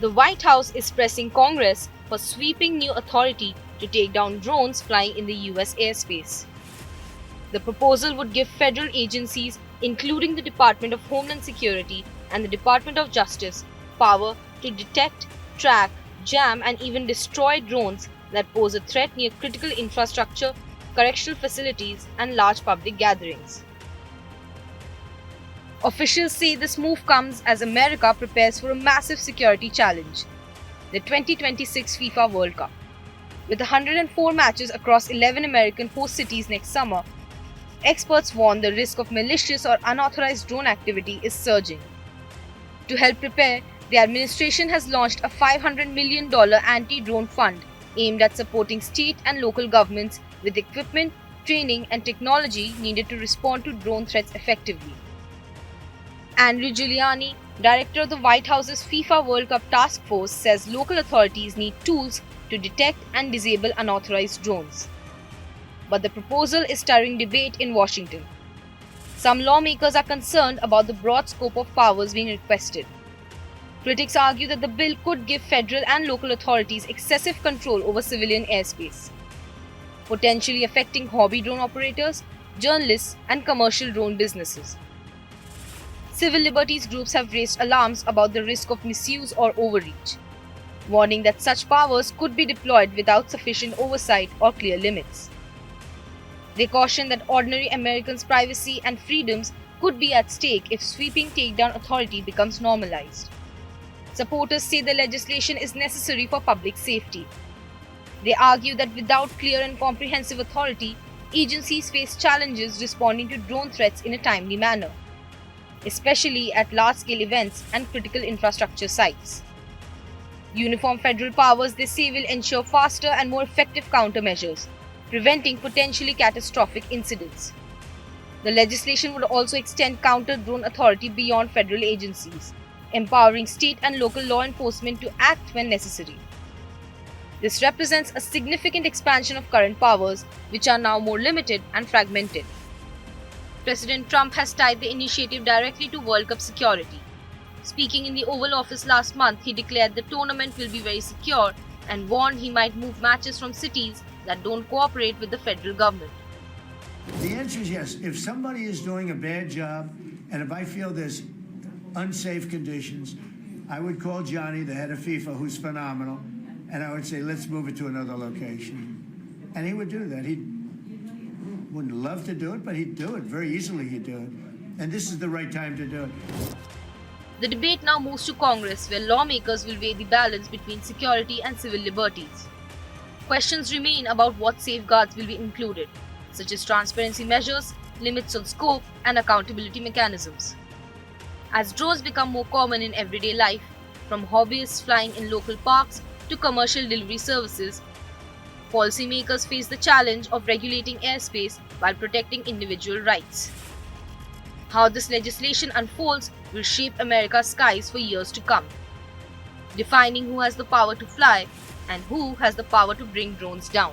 The White House is pressing Congress for sweeping new authority to take down drones flying in the US airspace. The proposal would give federal agencies, including the Department of Homeland Security and the Department of Justice, power to detect, track, jam, and even destroy drones that pose a threat near critical infrastructure, correctional facilities, and large public gatherings. Officials say this move comes as America prepares for a massive security challenge, the 2026 FIFA World Cup. With 104 matches across 11 American host cities next summer, experts warn the risk of malicious or unauthorized drone activity is surging. To help prepare, the administration has launched a $500 million anti-drone fund aimed at supporting state and local governments with equipment, training, and technology needed to respond to drone threats effectively. Andrew Giuliani, director of the White House's FIFA World Cup task force, says local authorities need tools to detect and disable unauthorized drones. But the proposal is stirring debate in Washington. Some lawmakers are concerned about the broad scope of powers being requested. Critics argue that the bill could give federal and local authorities excessive control over civilian airspace, potentially affecting hobby drone operators, journalists, and commercial drone businesses. Civil liberties groups have raised alarms about the risk of misuse or overreach, warning that such powers could be deployed without sufficient oversight or clear limits. They caution that ordinary Americans' privacy and freedoms could be at stake if sweeping takedown authority becomes normalized. Supporters say the legislation is necessary for public safety. They argue that without clear and comprehensive authority, agencies face challenges responding to drone threats in a timely manner, especially at large-scale events and critical infrastructure sites. Uniform federal powers, they say, will ensure faster and more effective countermeasures, preventing potentially catastrophic incidents. The legislation would also extend counter-drone authority beyond federal agencies, empowering state and local law enforcement to act when necessary. This represents a significant expansion of current powers, which are now more limited and fragmented. President Trump has tied the initiative directly to World Cup security. Speaking in the Oval Office last month, he declared the tournament will be very secure and warned he might move matches from cities that don't cooperate with the federal government. The answer is yes. If somebody is doing a bad job, and if I feel there's unsafe conditions, I would call Johnny, the head of FIFA, who's phenomenal, and I would say, let's move it to another location. And he would do that. He wouldn't love to do it, but he'd do it. Very easily he'd do it. And this is the right time to do it. The debate now moves to Congress, where lawmakers will weigh the balance between security and civil liberties. Questions remain about what safeguards will be included, such as transparency measures, limits on scope, and accountability mechanisms. As drones become more common in everyday life, from hobbyists flying in local parks to commercial delivery services, policymakers face the challenge of regulating airspace while protecting individual rights. How this legislation unfolds will shape America's skies for years to come, defining who has the power to fly and who has the power to bring drones down.